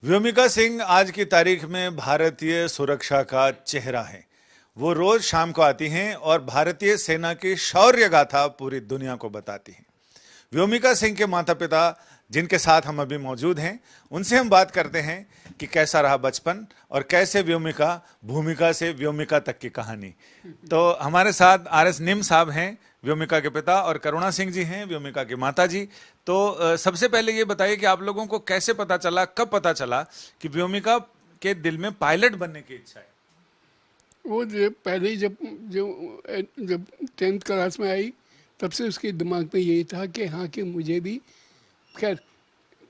व्योमिका सिंह आज की तारीख में भारतीय सुरक्षा का चेहरा है। वो रोज शाम को आती हैं और भारतीय सेना की शौर्य गाथा पूरी दुनिया को बताती हैं। व्योमिका सिंह के माता पिता जिनके साथ हम अभी मौजूद हैं, उनसे हम बात करते हैं कि कैसा रहा बचपन और कैसे व्योमिका भूमिका से व्योमिका तक की कहानी। तो हमारे साथ आर.एस. निम साहब हैं, व्योमिका के पिता, और करुणा सिंह जी हैं, व्योमिका की माता जी। तो सबसे पहले ये बताइए कि आप लोगों को कैसे पता चला, कब पता चला कि व्योमिका के दिल में पायलट बनने की इच्छा है? वो जो पहले ही जब जो जब 10th क्लास में आई तब से उसके दिमाग में यही था कि हाँ कि मुझे भी खैर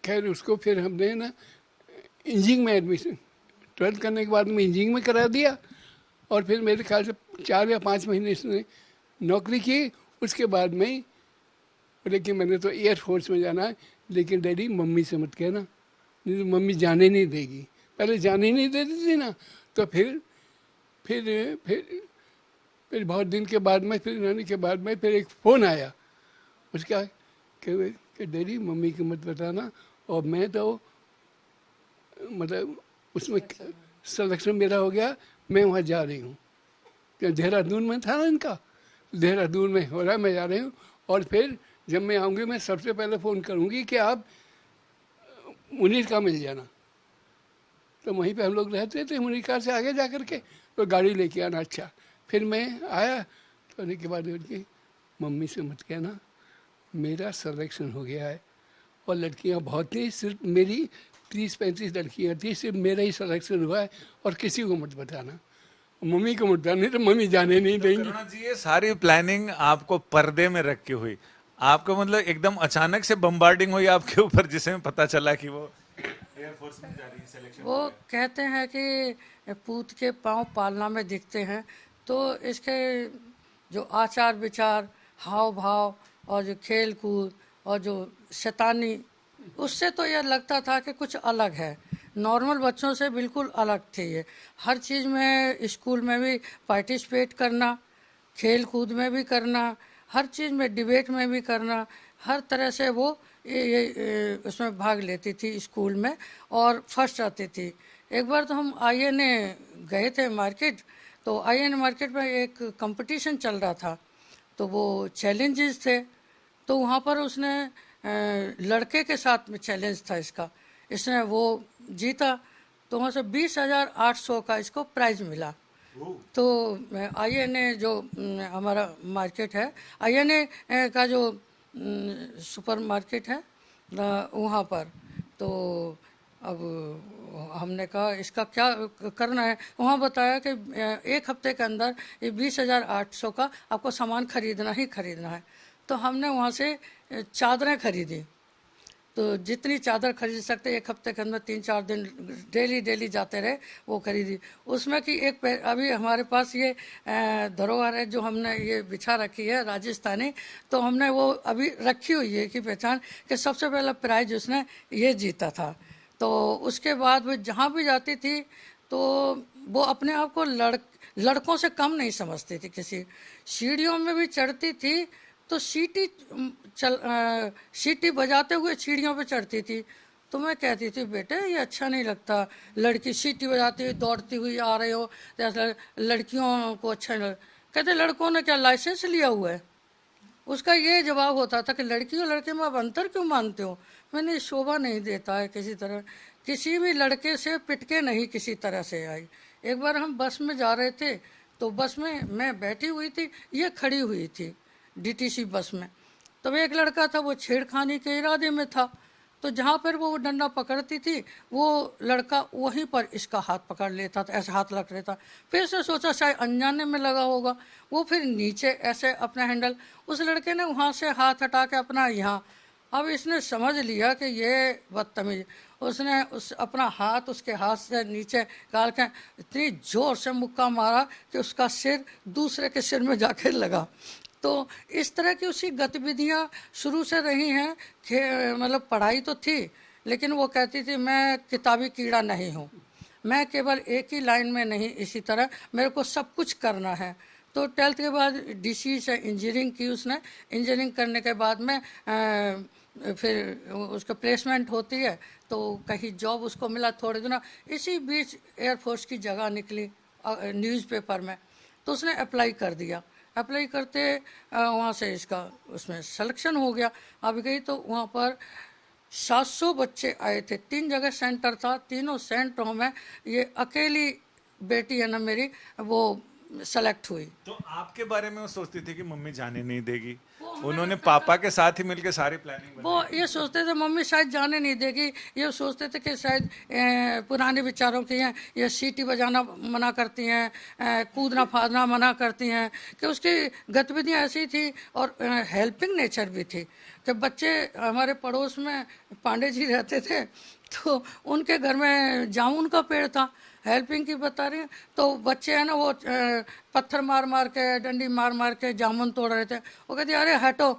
खैर उसको फिर हमने ना इंजीनियरिंग में एडमिशन 12th करने के बाद में इंजीनियरिंग में करा दिया और फिर मेरे ख्याल से 4 या 5 महीने इसने नौकरी की। उसके बाद में बोले कि मैंने तो एयरफोर्स में जाना है, लेकिन डैडी मम्मी से मत कहना, नहीं तो मम्मी जाने नहीं देगी। पहले जाने ही नहीं देती थी ना, तो फिर फिर फिर फिर बहुत दिन के बाद में फिर रहने के बाद में फिर एक फ़ोन आया उसका कि डैडी मम्मी को मत बताना। और मैं तो मतलब उसमें सिलेक्शन मेरा हो गया, मैं वहाँ जा रही हूँ। देहरादून में था ना इनका, देहरादून में हो रहा है, मैं जा रही हूँ। और फिर जब मैं आऊँगी मैं सबसे पहले फ़ोन करूँगी कि आप मुनीर का मिल जाना। तो वहीं पे हम लोग रहते थे, मुनीर का से आगे जा कर के तो गाड़ी लेके आना। अच्छा, फिर मैं आया तो आने के बाद उनकी मम्मी से मत कहना मेरा सिलेक्शन हो गया है। और लड़कियां बहुत थी, सिर्फ मेरी 30-35 लड़कियां थी, सिर्फ मेरा ही सिलेक्शन हुआ है और किसी को मत बताना, मम्मी को मत बताना, नहीं तो मम्मी जाने नहीं देंगी। करुणा जी, ये सारी प्लानिंग आपको पर्दे में रख के हुई, आपको मतलब एकदम अचानक से बम्बार्डिंग हुई आपके ऊपर, जिसमें पता चला कि वो एयरफोर्स में जा रही है, सिलेक्शन हो वो गया? कहते हैं कि पूत के पांव पालना में दिखते हैं। तो इसके जो आचार विचार, हाव भाव और जो खेल कूद और जो शैतानी, उससे तो यह लगता था कि कुछ अलग है। नॉर्मल बच्चों से बिल्कुल अलग थे ये। हर चीज़ में, स्कूल में भी पार्टिसिपेट करना, खेल कूद में भी करना, हर चीज़ में डिबेट में भी करना, हर तरह से वो उसमें भाग लेती थी स्कूल में और फर्स्ट आती थी। एक बार तो हम आईएनए गए थे मार्केट, तो आईएनए मार्केट में एक कंपटीशन चल रहा था, तो वो चैलेंजेस थे। तो वहाँ पर उसने लड़के के साथ में चैलेंज था इसका, इसने वो जीता, तो वहाँ से 20,800 का इसको प्राइज मिला। तो आईएनए जो हमारा मार्केट है, आईएनए का जो सुपर मार्केट है वहाँ पर, तो अब हमने कहा इसका क्या करना है। वहाँ बताया कि एक हफ्ते के अंदर ये 20,800 का आपको सामान खरीदना ही खरीदना है। तो हमने वहाँ से चादरें खरीदी, तो जितनी चादर खरीद सकते, एक हफ्ते के अंदर 3-4 दिन डेली डेली जाते रहे, वो खरीदी। उसमें कि एक अभी हमारे पास ये धरोहर है जो हमने ये बिछा रखी है राजस्थानी, तो हमने वो अभी रखी हुई है कि पहचान कि सबसे पहला प्राइज उसने ये जीता था। तो उसके बाद वो जहाँ भी जाती थी तो वो अपने आप को लड़कों से कम नहीं समझती थी। किसी सीढ़ियों में भी चढ़ती थी तो सीटी बजाते हुए सीढ़ियों पे चढ़ती थी। तो मैं कहती थी बेटे ये अच्छा नहीं लगता, लड़की सीटी बजाती हुई दौड़ती हुई आ रहे हो, तो ऐसा लड़कियों को अच्छा नहीं लगता। कहते लड़कों ने क्या लाइसेंस लिया हुआ है? उसका ये जवाब होता था कि लड़की और लड़के में आप अंतर क्यों मानते हो? मैंने शोभा नहीं देता है किसी तरह, किसी भी लड़के से पिटके नहीं किसी तरह से आई। एक बार हम बस में जा रहे थे, तो बस में मैं बैठी हुई थी, ये खड़ी हुई थी डीटीसी बस में। तब एक लड़का था, वो छेड़खानी के इरादे में था, तो जहाँ पर वो डंडा पकड़ती थी वो लड़का वहीं पर इसका हाथ पकड़ लेता था, ऐसे हाथ लग लेता। फिर से सोचा शायद अनजाने में लगा होगा, वो फिर नीचे ऐसे अपना हैंडल, उस लड़के ने वहाँ से हाथ हटा के अपना यहाँ, अब इसने समझ लिया कि ये बदतमीज, उसने उस अपना हाथ उसके हाथ से नीचे डाल के इतनी जोर से मुक्का मारा कि उसका सिर दूसरे के सिर में जाके लगा। तो इस तरह की उसकी गतिविधियां शुरू से रही हैं। मतलब पढ़ाई तो थी, लेकिन वो कहती थी मैं किताबी कीड़ा नहीं हूँ, मैं केवल एक ही लाइन में नहीं, इसी तरह मेरे को सब कुछ करना है। तो 12th के बाद डीसी से इंजीनियरिंग की उसने। इंजीनियरिंग करने के बाद में फिर उसका प्लेसमेंट होती है तो कहीं जॉब उसको मिला थोड़े दिनों, इसी बीच एयरफोर्स की जगह निकली न्यूज़पेपर में, तो उसने अप्लाई कर दिया। अप्लाई करते वहाँ से इसका उसमें सिलेक्शन हो गया। अब गई तो वहाँ पर 700 बच्चे आए थे, 3 जगह सेंटर था, तीनों सेंटरों में ये अकेली बेटी है ना मेरी, वो सेलेक्ट हुई। तो आपके बारे में वो सोचती थी कि मम्मी जाने नहीं देगी, वो हमें उन्होंने लगता पापा के साथ ही मिलकर सारी प्लानिंग वो ये सोचते थे मम्मी शायद जाने नहीं देगी, ये सोचते थे कि शायद पुराने विचारों की हैं, ये सीटी बजाना मना करती हैं, कूदना फादना मना करती हैं, कि उसकी गतिविधियां ऐसी थी और हेल्पिंग नेचर भी थी कि बच्चे हमारे पड़ोस में पांडे जी रहते थे, तो उनके घर में जामुन का पेड़ था, हेल्पिंग की बता रही है, तो बच्चे है ना वो पत्थर मार मार के डंडी मार मार के जामुन तोड़ रहे थे। वो कहती अरे हटो,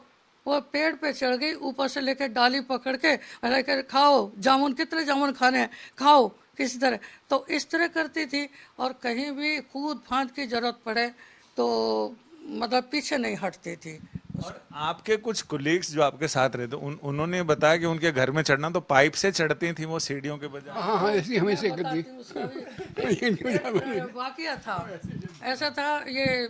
वो पेड़ पे चढ़ गई, ऊपर से लेकर डाली पकड़ के लेकर खाओ जामुन, कितने जामुन खाने हैं खाओ किसी तरह। तो इस तरह करती थी, और कहीं भी कूद फांद की जरूरत पड़े तो मतलब पीछे नहीं हटती थी। और आपके कुछ कोलीग्स जो आपके साथ रहते उन्होंने बताया कि उनके घर में चढ़ना तो पाइप से चढ़ती थी वो, सीढ़ियों के बजाय। हाँ हाँ, ऐसी हमेशा मैं करती। बताती हूँ उसका भी एक वाकया था। ऐसा था, ये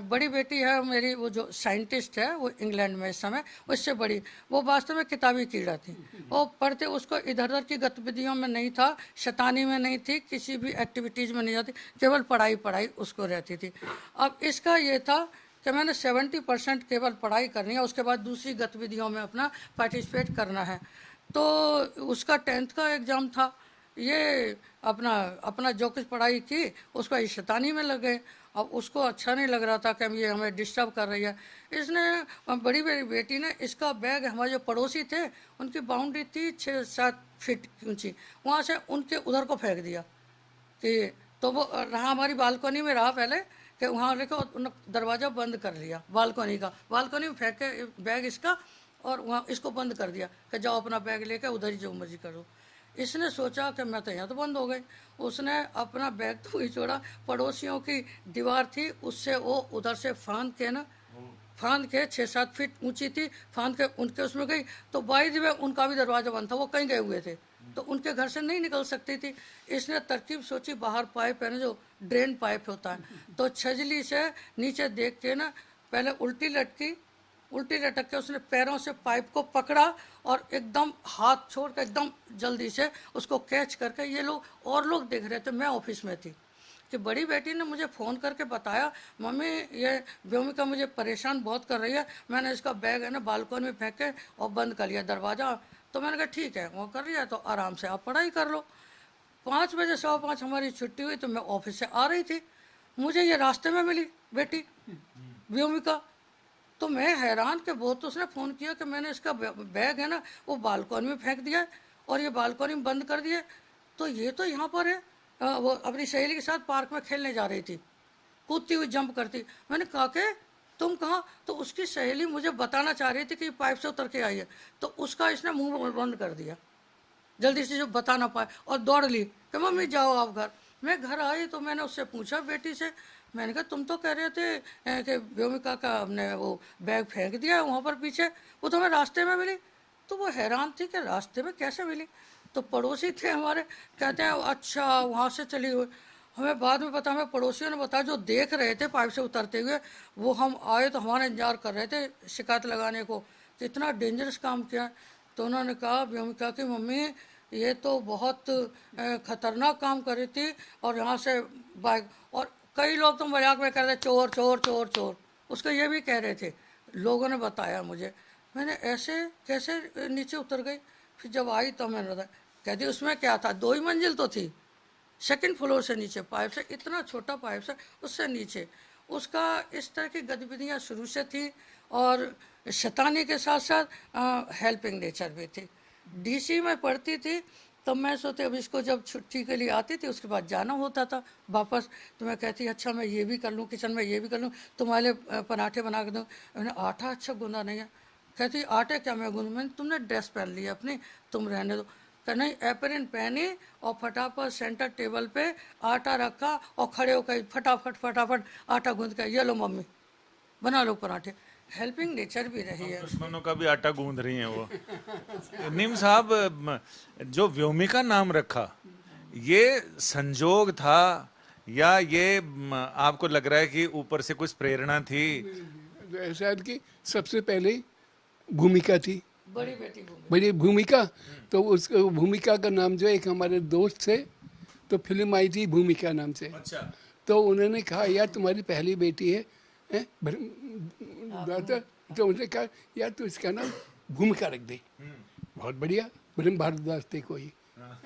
बड़ी बेटी है मेरी, वो जो साइंटिस्ट है वो इंग्लैंड में इस समय, उससे बड़ी, वो वास्तव में किताबी कीड़ा थी। वो पढ़ते, उसको इधर उधर की गतिविधियों में नहीं था, शैतानी में नहीं थी, किसी भी एक्टिविटीज़ में नहीं जाती, केवल पढ़ाई पढ़ाई उसको रहती थी। अब इसका ये था कि मैंने 70% केवल पढ़ाई करनी है, उसके बाद दूसरी गतिविधियों में अपना पार्टिसिपेट करना है। तो उसका 10th का एग्ज़ाम था, ये अपना अपना जो कुछ पढ़ाई की उसका ये शैतानी में लग गए। अब उसको अच्छा नहीं लग रहा था कि ये हमें डिस्टर्ब कर रही है। इसने बड़ी बड़ी बेटी ने इसका बैग, हमारे जो पड़ोसी थे उनकी बाउंड्री थी 6-7 फीट ऊंची, वहाँ से उनके उधर को फेंक दिया कि, तो वो रहा हमारी बालकनी में रहा पहले, कि वहाँ लेकर उन दरवाज़ा बंद कर लिया बालकनी का, बालकनी में फेंक के बैग इसका, और वहाँ इसको बंद कर दिया कि जाओ अपना बैग लेकर उधर ही जो मर्जी करो। इसने सोचा कि मैं तो यहाँ तो बंद हो गई, उसने अपना बैग तो ही छोड़ा, पड़ोसियों की दीवार थी उससे वो उधर से फांद के ना, फांद के 6-7 फीट ऊंची थी, फांद के उनके उसमें गई। तो बाई दी वे उनका भी दरवाज़ा बंद था, वो कहीं गए हुए थे, तो उनके घर से नहीं निकल सकती थी। इसने तरकीब सोची, बाहर पाइप है ना जो ड्रेन पाइप होता है, तो छजली से नीचे देख के ना पहले उल्टी लटकी, उल्टी लटक के उसने पैरों से पाइप को पकड़ा और एकदम हाथ छोड़ कर एकदम जल्दी से उसको कैच करके, ये लोग और लोग देख रहे थे, मैं ऑफिस में थी, कि बड़ी बेटी ने मुझे फ़ोन करके बताया मम्मी ये व्योमिका मुझे परेशान बहुत कर रही है, मैंने इसका बैग है ना बालकनी में फेंक के और बंद कर लिया दरवाज़ा। तो मैंने कहा ठीक है, वो कर लिया तो आराम से आप पढ़ाई कर लो। 5 बजे 5:15 हमारी छुट्टी हुई, तो मैं ऑफिस से आ रही थी, मुझे ये रास्ते में मिली बेटी व्योमिका। तो मैं हैरान कि बहुत, तो उसने फ़ोन किया कि मैंने इसका बैग है ना वो बालकनी में फेंक दिया है और ये बालकनी में बंद कर दिया, तो ये तो यहाँ पर है। वो अपनी सहेली के साथ पार्क में खेलने जा रही थी, कूदती हुई जंप करती। मैंने कहा कि तुम कहाँ? तो उसकी सहेली मुझे बताना चाह रही थी कि पाइप से उतर के आई है, तो उसका इसने मुंह बंद कर दिया जल्दी से, जो बता ना पाए, और दौड़ ली कि मम्मी जाओ आप घर। मैं घर आई तो मैंने उससे पूछा बेटी से, मैंने कहा तुम तो कह रहे थे कि व्योमिका का हमने वो बैग फेंक दिया वहाँ पर पीछे, वो तो हमें रास्ते में मिली। तो वो हैरान थी कि रास्ते में कैसे मिली। तो पड़ोसी थे हमारे, कहते हैं अच्छा वहाँ से चली हुई। हमें बाद में पता, हमें पड़ोसियों ने बताया जो देख रहे थे पाइप से उतरते हुए, वो हम आए तो हमारा इंतजार कर रहे थे शिकायत लगाने को कि इतना डेंजरस काम किया। तो उन्होंने कहा व्योमिका की मम्मी ये तो बहुत खतरनाक काम कर रही थी, और यहाँ से बाइक, और कई लोग तो मजाक में कह रहे थे चोर चोर चोर चोर, उसको ये भी कह रहे थे। लोगों ने बताया मुझे, मैंने ऐसे कैसे नीचे उतर गई। फिर जब आई तो मैंने बताया, कहती उसमें क्या था, 2 ही मंजिल तो थी, 2nd फ्लोर से नीचे पाइप से, इतना छोटा पाइप से उससे नीचे। उसका इस तरह की गतिविधियाँ शुरू से थी, और शैतानी के साथ साथ हेल्पिंग नेचर भी थी। डीसी में पढ़ती थी, तब मैं सोचती अब इसको जब छुट्टी के लिए आती थी उसके बाद जाना होता था वापस, तो मैं कहती अच्छा मैं ये भी कर लूँ, किचन में ये भी कर लूँ, तुम्हारे लिए पराठे बना के दूँ। मैंने आटा अच्छा गूंदा नहीं है। कहती आटे क्या मैं गूंदूँ? मैंने तुमने ड्रेस पहन ली अपनी, तुम रहने दो। नहीं, एपरन पहनी और फटाफट सेंटर टेबल पे आटा रखा और खड़े होकर फटाफट फटाफट आटा गूंद के, ये लो मम्मी बना लो पराठे। हेल्पिंग नेचर भी रही है। दुश्मनों का भी आटा गूंद रही हैं वो। नीम साहब, जो व्योमिका नाम रखा, ये संजोग था या ये आपको लग रहा है कि ऊपर से कुछ प्रेरणा थी? तो ऐसा है कि सबसे पहले भूमिका थी, बड़ी बेटी को बड़ी भूमिका। तो उस भूमिका का नाम जो एक हमारे दोस्त थे, तो फिल्म आई थी भूमिका नाम से। अच्छा। तो उन्होंने कहा यार तुम्हारी पहली बेटी है, हैं? तो उन्होंने कहा यार तू इसका नाम भूमिका रख दे। बहुत बढ़िया, ब्रह्म भारद्वाज थे कोई,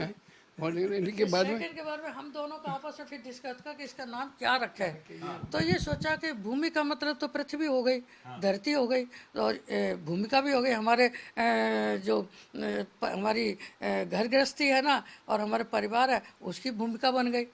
हैं? और इनके बाद में सेकंड के बारे में हम दोनों का आपस में फिर डिस्कस किया कि इसका नाम क्या रखा है। तो ये सोचा कि भूमि का मतलब तो पृथ्वी हो गई, धरती हो गई, और भूमिका भी हो गई हमारे जो हमारी घर गृहस्थी है ना, और हमारे परिवार है उसकी भूमिका बन गई।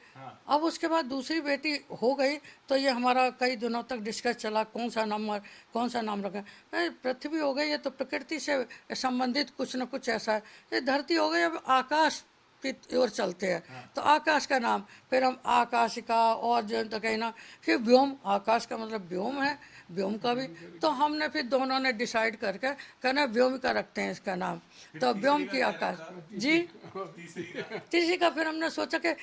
अब उसके बाद दूसरी बेटी हो गई, तो ये हमारा कई दिनों तक डिस्कस चला कौन सा नाम रखें। पृथ्वी हो गई, ये तो प्रकृति से संबंधित कुछ न कुछ ऐसा है। ये धरती हो गई, अब आकाश की ओर चलते हैं, तो आकाश का नाम फिर हम आकाशिका, और जो तो कहना फिर व्योम, आकाश का मतलब व्योम है, व्योम का भी। तो हमने फिर दोनों ने डिसाइड करके कहना व्योमिका रखते हैं इसका नाम। तो व्योम की आकाश जी। तीसरी का फिर हमने सोचा कि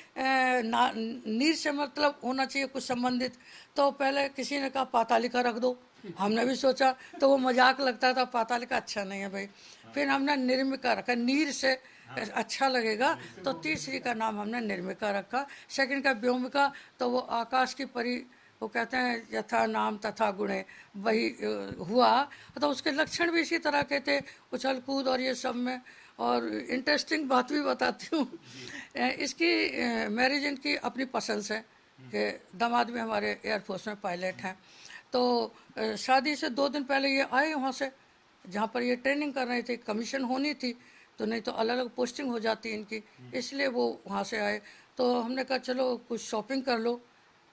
नीर से मतलब होना चाहिए कुछ संबंधित। तो पहले किसी ने कहा पातालिका रख दो, हमने भी सोचा, तो वो मजाक लगता था, पातालिका अच्छा नहीं है भाई। फिर हमने निर्मिका रखा, नीर से अच्छा लगेगा, तो तीसरी का नाम हमने निर्मिका रखा। सेकंड का व्योमिका, तो वो आकाश की परी, वो कहते हैं यथा नाम तथा गुणे, वही हुआ। तो उसके लक्षण भी इसी तरह के थे, उछल कूद और ये सब में। और इंटरेस्टिंग बात भी बताती हूँ, इसकी मैरिज इनकी अपनी पसंद से, कि दामाद भी हमारे एयरफोर्स में पायलट हैं। तो शादी से 2 दिन पहले ये आए वहाँ से, जहाँ पर ये ट्रेनिंग कर रहे थे, कमीशन होनी थी, तो नहीं तो अलग अलग पोस्टिंग हो जाती है इनकी, इसलिए वो वहाँ से आए। तो हमने कहा चलो कुछ शॉपिंग कर लो।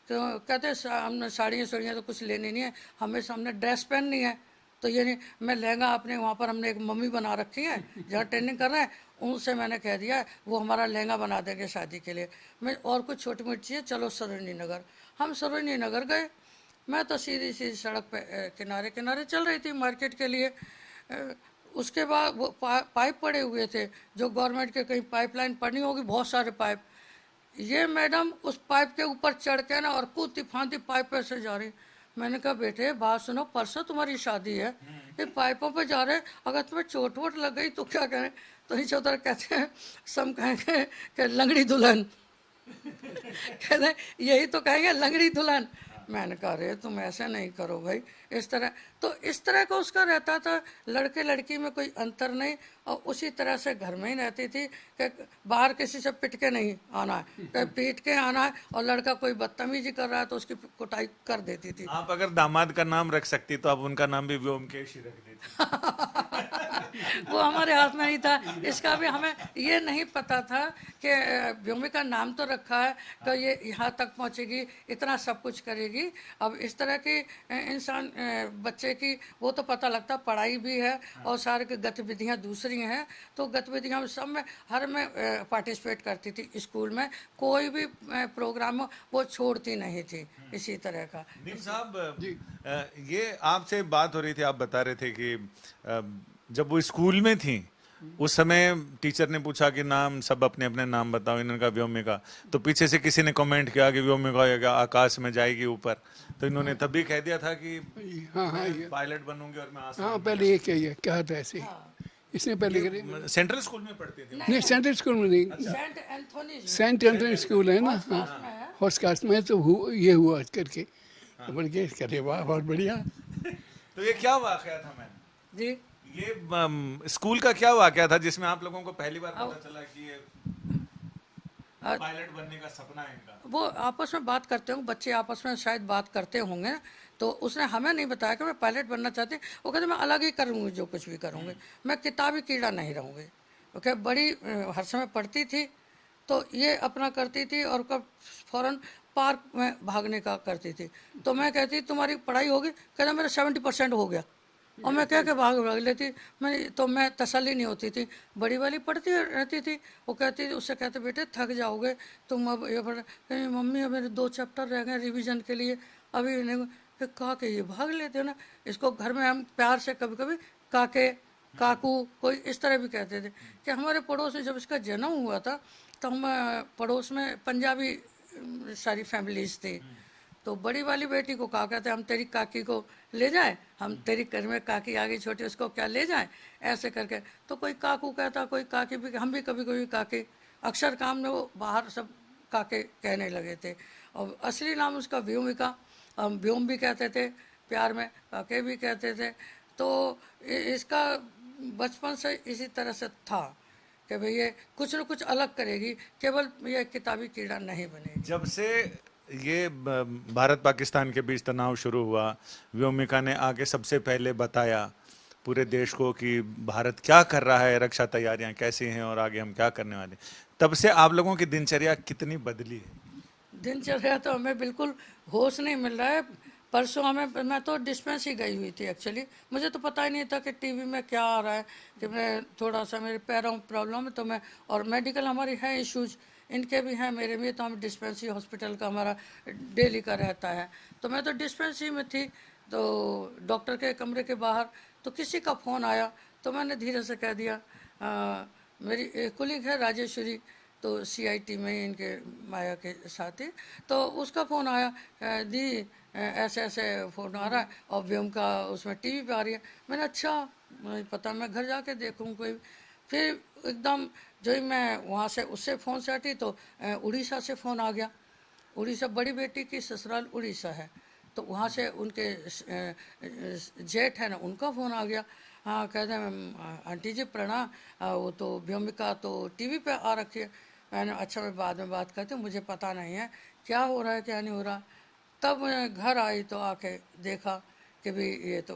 तो कहते हमने साड़ियाँ तो कुछ लेनी नहीं है, हमें सामने ड्रेस पहननी है। तो ये नहीं, मैं लहंगा अपने वहाँ पर हमने एक मम्मी बना रखी है जहाँ ट्रेनिंग कर रहे हैं, उनसे मैंने कह दिया वो हमारा लहंगा बना देंगे शादी के लिए। मैं और कुछ छोटी मोटी चीज़ें, चलो सरोजनी नगर। हम सरोजनी नगर गए, मैं तो सीधी सीधी सड़क पे किनारे किनारे चल रही थी मार्केट के लिए। उसके बाद वो पाइप पड़े हुए थे, जो गवर्नमेंट के कहीं पाइपलाइन पड़नी होगी, बहुत सारे पाइप। ये मैडम उस पाइप के ऊपर चढ़ के ना और कूदती फांदी पाइप पे से जा रही। मैंने कहा बेटे बात सुनो, परसों तुम्हारी शादी है, ये पाइपों पे जा रहे, अगर तुम्हें चोट वोट लग गई तो क्या करें। तो ही चौधर कहते हैं, सब कहेंगे कि लंगड़ी दुल्हन कहते हैं, यही तो कहेंगे लंगड़ी दुल्हन। मैंने कहा अरे तुम ऐसे नहीं करो भाई, इस तरह। तो इस तरह का उसका रहता था, लड़के लड़की में कोई अंतर नहीं, और उसी तरह से घर में ही रहती थी कि बाहर किसी से पिट के नहीं आना है, कि पीट के आना है, और लड़का कोई बदतमीजी कर रहा है तो उसकी कुटाई कर देती थी। आप अगर दामाद का नाम रख सकती तो आप उनका नाम भी व्योमकेश ही रख देती। वो हमारे हाथ में नहीं था, इसका भी हमें ये नहीं पता था कि व्योमिका नाम तो रखा है तो ये यहाँ तक पहुँचेगी, इतना सब कुछ करेगी। अब इस तरह की इंसान बच्चे की वो तो पता लगता, पढ़ाई भी है और सारी गतिविधियाँ दूसरी हैं। तो गतिविधियाँ सब में हर में पार्टिसिपेट करती थी। स्कूल में कोई भी प्रोग्राम वो छोड़ती नहीं थी। इसी तरह का। नीम साहब, ये आपसे बात हो रही थी, आप बता रहे थे कि जब वो स्कूल में थी उस समय टीचर ने पूछा कि नाम, सब अपने अपने नाम बताओ, इन्होंने कहा व्योमिका। तो पीछे से किसी ने कमेंट किया कि व्योमिका आकाश में जाएगी ऊपर, तो इन्होंने तभी कह दिया था कि मैं पायलट बनूंगी और मैं आसमान। हाँ पहले ये कहा था ऐसे, इसने पहले करे। सेंट्रल स्कूल में पढ़ती थी? नहीं सेंट्रल स्कूल में नहीं, सेंट एंथनी स्कूल है ना, हाँ हॉर्स कास्ट में। तो ये हुआ करके बढ़ के करे, वाह बहुत बढ़िया। तो ये क्या वाकया था मैम जी? ये स्कूल का क्या वाकया था जिसमें आप लोगों को पहली बार पता चला कि ये पायलट बनने का सपना है इनका? वो आपस में बात करते होंगे, बच्चे आपस में शायद बात करते होंगे, तो उसने हमें नहीं बताया कि मैं पायलट बनना चाहती। वो कहते मैं अलग ही करूँगी, जो कुछ भी करूँगी, मैं किताबी कीड़ा नहीं रहूँगी। ओके, बड़ी हर समय पढ़ती थी, तो ये अपना करती थी, और कब फौरन पार्क में भागने का करती थी। तो मैं कहती तुम्हारी पढ़ाई होगी, कहता मेरा 70% हो गया, और मैं क्या भाग लेती। मैं तसल्ली नहीं होती थी, बड़ी वाली पढ़ती रहती थी। वो कहती थी, उससे कहते बेटे थक जाओगे तुम, अब ये पढ़। मम्मी अब मेरे 2 चैप्टर रह गए रिवीजन के लिए, अभी नहीं। फिर काके ये भाग लेते हो ना, इसको घर में हम प्यार से कभी कभी काके, काकू, कोई इस तरह भी कहते थे। कि हमारे पड़ोस में जब इसका जन्म हुआ था तो हम पड़ोस में पंजाबी सारी फैमिलीज थी, तो बड़ी वाली बेटी को कहा कहते हम तेरी काकी को ले जाएं, हम तेरी घर में काकी आ गई छोटी, उसको क्या ले जाएं, ऐसे करके। तो कोई काकू कहता, कोई काकी भी, हम भी कभी कभी काकी, अक्सर काम में वो बाहर सब काके कहने लगे थे। और असली नाम उसका व्योमिका, हम व्योम भी कहते थे प्यार में, काके भी कहते थे। तो इसका बचपन से इसी तरह से था कि भाई ये कुछ न कुछ अलग करेगी, केवल ये किताबी कीड़ा नहीं बनेगी। जब से ये भारत पाकिस्तान के बीच तनाव शुरू हुआ, व्योमिका ने आके सबसे पहले बताया पूरे देश को कि भारत क्या कर रहा है, रक्षा तैयारियां कैसी हैं और आगे हम क्या करने वाले हैं। तब से आप लोगों की दिनचर्या कितनी बदली है? दिनचर्या तो हमें बिल्कुल होश नहीं मिल रहा है। परसों हमें, मैं तो डिस्पेंस ही गई हुई थी एक्चुअली, मुझे तो पता ही नहीं था कि टीवी में क्या आ रहा है, कि मैं थोड़ा सा मेरे पैरों में प्रॉब्लम है तो मैं, और मेडिकल हमारी है इश्यूज, इनके भी हैं मेरे भी, तो हम डिस्पेंसरी हॉस्पिटल का हमारा डेली का रहता है। तो मैं तो डिस्पेंसरी में थी, तो डॉक्टर के कमरे के बाहर तो किसी का फ़ोन आया, तो मैंने धीरे से कह दिया, मेरी कुलीग है राजेश्वरी, तो सीआईटी में ही इनके माया के साथी, तो उसका फ़ोन आया, दी ऐसे ऐसे फ़ोन आ रहा है और व्योम का उसमें टीवी पे आ रही है। मैंने अच्छा, मुझे पता, मैं घर जाके देखूँ कोई। फिर एकदम जो ही मैं वहाँ से उससे फ़ोन से हटी तो उड़ीसा से फ़ोन आ गया। उड़ीसा, बड़ी बेटी की ससुराल उड़ीसा है, तो वहाँ से उनके जेठ है ना, उनका फ़ोन आ गया। हाँ, कहते हैं आंटी जी प्रणाम, वो तो व्योमिका तो टीवी पे आ रखी है। मैंने अच्छा, मैं बाद में बात करती हूँ, मुझे पता नहीं है क्या हो रहा है क्या नहीं हो रहा। तब मैं घर आई तो आके देखा कि भी ये तो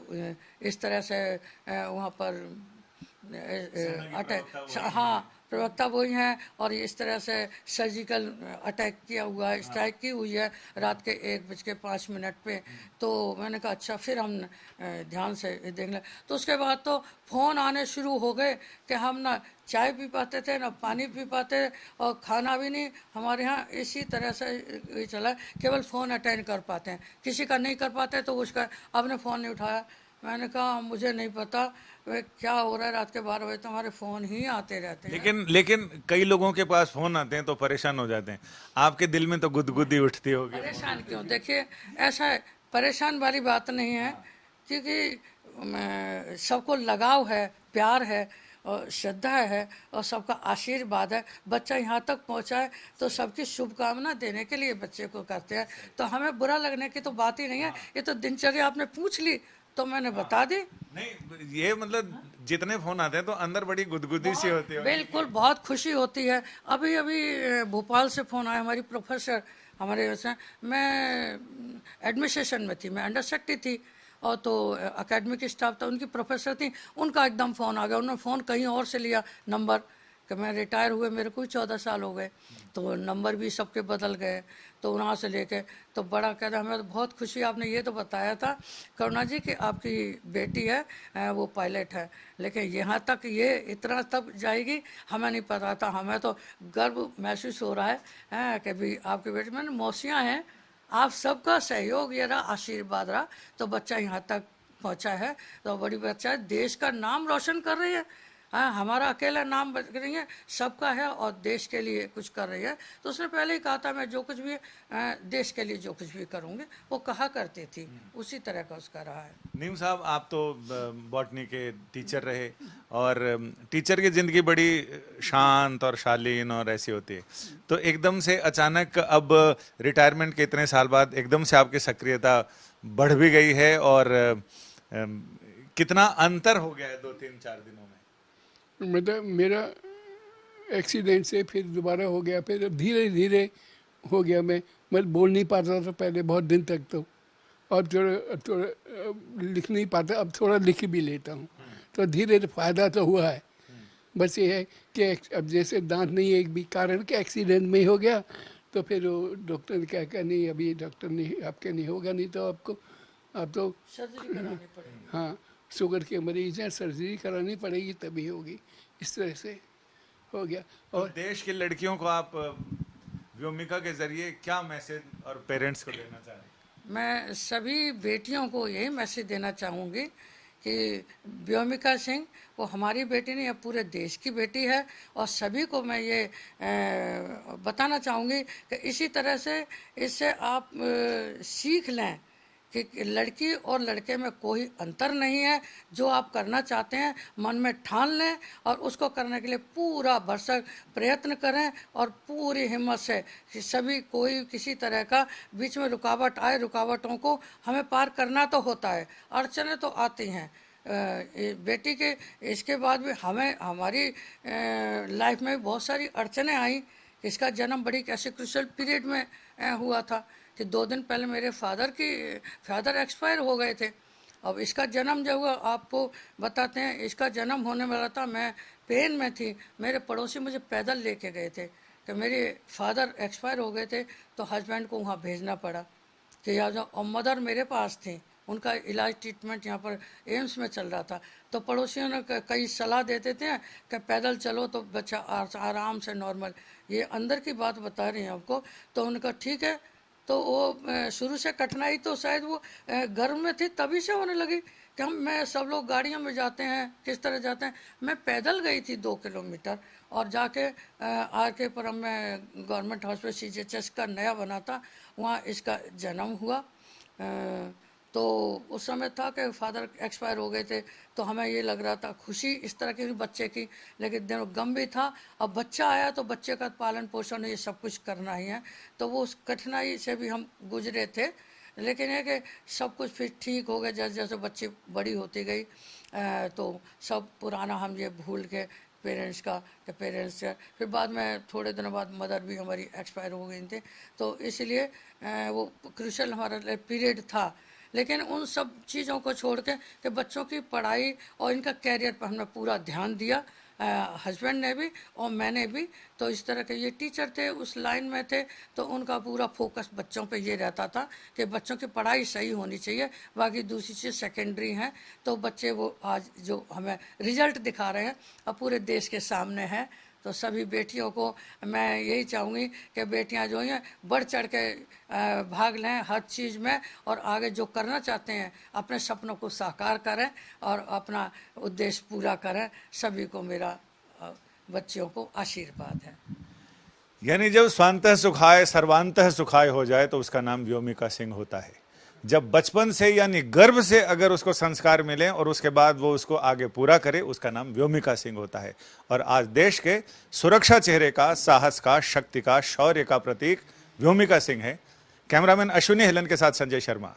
इस तरह से वहाँ पर अटैक, हाँ, प्रवक्ता वही हैं, और इस तरह से सर्जिकल अटैक किया हुआ है, स्ट्राइक की हुई है रात के 1:05 पे। तो मैंने कहा अच्छा, फिर हम ध्यान से देख लें। तो उसके बाद तो फ़ोन आने शुरू हो गए कि हम ना चाय पी पाते थे ना पानी पी पाते, और खाना भी नहीं। हमारे यहाँ इसी तरह से ये चला है, केवल फ़ोन अटेंड कर पाते हैं, किसी का नहीं कर पाते तो उसका आपने फ़ोन नहीं उठाया। मैंने कहा मुझे नहीं पता वे क्या हो रहा है, रात के 12 बजे तो हमारे फ़ोन ही आते रहते हैं। लेकिन कई लोगों के पास फोन आते हैं तो परेशान हो जाते हैं, आपके दिल में तो गुदगुदी उठती होगी। परेशान क्यों, देखिए ऐसा है, परेशान वाली बात नहीं है, क्योंकि सबको लगाव है, प्यार है और श्रद्धा है और सबका आशीर्वाद है। बच्चा यहाँ तक पहुँचा है तो सबकी शुभकामना देने के लिए बच्चे को करते हैं, तो हमें बुरा लगने की तो बात ही नहीं है। ये तो दिनचर्या आपने पूछ ली तो मैंने बता दी। नहीं, ये मतलब जितने फोन आते हैं तो अंदर बड़ी गुदगुदी सी होती है। बिल्कुल, बहुत खुशी होती है। अभी अभी भोपाल से फ़ोन आया, हमारी प्रोफेसर, हमारे वैसे, मैं एडमिनिस्ट्रेशन में थी, मैं अंडर सेक्रेटरी थी, और तो एकेडमिक स्टाफ था, उनकी प्रोफेसर थी, उनका एकदम फ़ोन आ गया। उन्होंने फ़ोन कहीं और से लिया नंबर, कि मैं रिटायर हुए मेरे को 14 साल हो गए, तो नंबर भी सबके बदल गए, तो वहाँ से लेके तो बड़ा कहता हमें तो बहुत खुशी, आपने ये तो बताया था करुणा जी कि आपकी बेटी है वो पायलट है, लेकिन यहाँ तक ये इतना तक जाएगी हमें नहीं पता था। हमें तो गर्व महसूस हो रहा है कि भी आपकी बेटी, मैंने मौसियाँ हैं, आप सबका सहयोग ये रहा, आशीर्वाद रहा, तो बच्चा यहाँ तक पहुँचा है, तो बड़ी बच्चा है, देश का नाम रोशन कर रही है। हाँ, हमारा अकेला नाम बच रही है, सबका है, और देश के लिए कुछ कर रही है। तो उसने पहले ही कहा था मैं जो कुछ भी देश के लिए जो कुछ भी करूँगी, वो कहा करती थी, उसी तरह का उसका रहा है। नीम साहब, आप तो बॉटनी के टीचर रहे, और टीचर की जिंदगी बड़ी शांत और शालीन और ऐसी होती है, तो एकदम से अचानक अब रिटायरमेंट के इतने साल बाद एकदम से आपकी सक्रियता बढ़ भी गई है, और कितना अंतर हो गया है 2-3-4 दिनों में? मतलब मेरा एक्सीडेंट से फिर दोबारा हो गया, फिर धीरे धीरे हो गया। मैं बोल नहीं पाता था पहले बहुत दिन तक, तो और थोड़ा थोड़ा लिख नहीं पाता, अब थोड़ा लिख भी लेता हूँ, तो धीरे धीरे फायदा तो हुआ है। बस ये है कि अब जैसे दांत नहीं है, एक भी कारण के एक्सीडेंट में ही हो गया, तो फिर वो डॉक्टर ने क्या कहा, नहीं अभी डॉक्टर नहीं, आपके नहीं होगा, नहीं तो आपको आप तो सर्जरी करानी पड़ेगी। हाँ, शुगर के मरीज हैं, सर्जरी करानी पड़ेगी तभी होगी। इस तरह से हो गया। तो और देश की लड़कियों को आप व्योमिका के जरिए क्या मैसेज और पेरेंट्स को देना चाह रहे हैं? मैं सभी बेटियों को यही मैसेज देना चाहूँगी कि व्योमिका सिंह वो हमारी बेटी नहीं, अब पूरे देश की बेटी है। और सभी को मैं ये बताना चाहूँगी कि इसी तरह से इससे आप सीख लें कि लड़की और लड़के में कोई अंतर नहीं है। जो आप करना चाहते हैं मन में ठान लें और उसको करने के लिए पूरा भरसक प्रयत्न करें और पूरी हिम्मत से कि सभी कोई किसी तरह का बीच में रुकावट आए, रुकावटों को हमें पार करना तो होता है, अड़चनें तो आती हैं। बेटी के इसके बाद भी हमें हमारी लाइफ में बहुत सारी अड़चनें आई। इसका जन्म बड़ी ऐसे क्रूशियल पीरियड में हुआ था कि 2 दिन पहले मेरे फादर एक्सपायर हो गए थे। अब इसका जन्म जब हुआ, आपको बताते हैं, इसका जन्म होने वाला था, मैं पेन में थी, मेरे पड़ोसी मुझे पैदल लेके गए थे कि मेरे फादर एक्सपायर हो गए थे तो हस्बैंड को वहाँ भेजना पड़ा कि यहाँ जो, और मदर मेरे पास थी, उनका इलाज ट्रीटमेंट यहाँ पर एम्स में चल रहा था। तो पड़ोसियों ने कई सलाह देते थे कि पैदल चलो तो बच्चा आराम से नॉर्मल, ये अंदर की बात बता रही हैं आपको। तो उनका ठीक है। तो वो शुरू से कठिनाई तो शायद वो गर्भ में थी तभी से होने लगी कि मैं सब लोग गाड़ियों में जाते हैं, किस तरह जाते हैं, मैं पैदल गई थी 2 किलोमीटर और जाके आर.के. पुरम में गवर्नमेंट हॉस्पिटल CGHS का नया बना था, वहाँ इसका जन्म हुआ। तो उस समय था कि फादर एक्सपायर हो गए थे, तो हमें ये लग रहा था खुशी इस तरह की बच्चे की, लेकिन दिनों गम भी था। अब बच्चा आया तो बच्चे का पालन पोषण ये सब कुछ करना ही है, तो वो उस कठिनाई से भी हम गुजरे थे। लेकिन है कि सब कुछ फिर ठीक हो गया जैसे जैसे बच्ची बड़ी होती गई। तो सब पुराना हम ये भूल के पेरेंट्स का फिर बाद में थोड़े दिनों बाद मदर भी हमारी एक्सपायर हो गई थी। तो इसलिए वो क्रूशियल हमारा पीरियड था। लेकिन उन सब चीज़ों को छोड़ के कि बच्चों की पढ़ाई और इनका कैरियर पर हमने पूरा ध्यान दिया, हस्बैंड ने भी और मैंने भी। तो इस तरह के ये टीचर थे, उस लाइन में थे, तो उनका पूरा फोकस बच्चों पे ये रहता था कि बच्चों की पढ़ाई सही होनी चाहिए, बाकी दूसरी चीज़ सेकेंडरी हैं। तो बच्चे वो आज जो हमें रिजल्ट दिखा रहे हैं अब पूरे देश के सामने हैं। तो सभी बेटियों को मैं यही चाहूँगी कि बेटियां जो हैं बढ़ चढ़ के भाग लें हर चीज़ में और आगे जो करना चाहते हैं अपने सपनों को साकार करें और अपना उद्देश्य पूरा करें। सभी को मेरा बच्चियों को आशीर्वाद है। यानी जब स्वांतः सुखाय सर्वांतः सुखाय हो जाए तो उसका नाम व्योमिका सिंह होता है। जब बचपन से यानी गर्भ से अगर उसको संस्कार मिले और उसके बाद वो उसको आगे पूरा करे, उसका नाम व्योमिका सिंह होता है। और आज देश के सुरक्षा चेहरे का, साहस का, शक्ति का, शौर्य का प्रतीक व्योमिका सिंह है। कैमरामैन अश्विनी हिलन के साथ संजय शर्मा।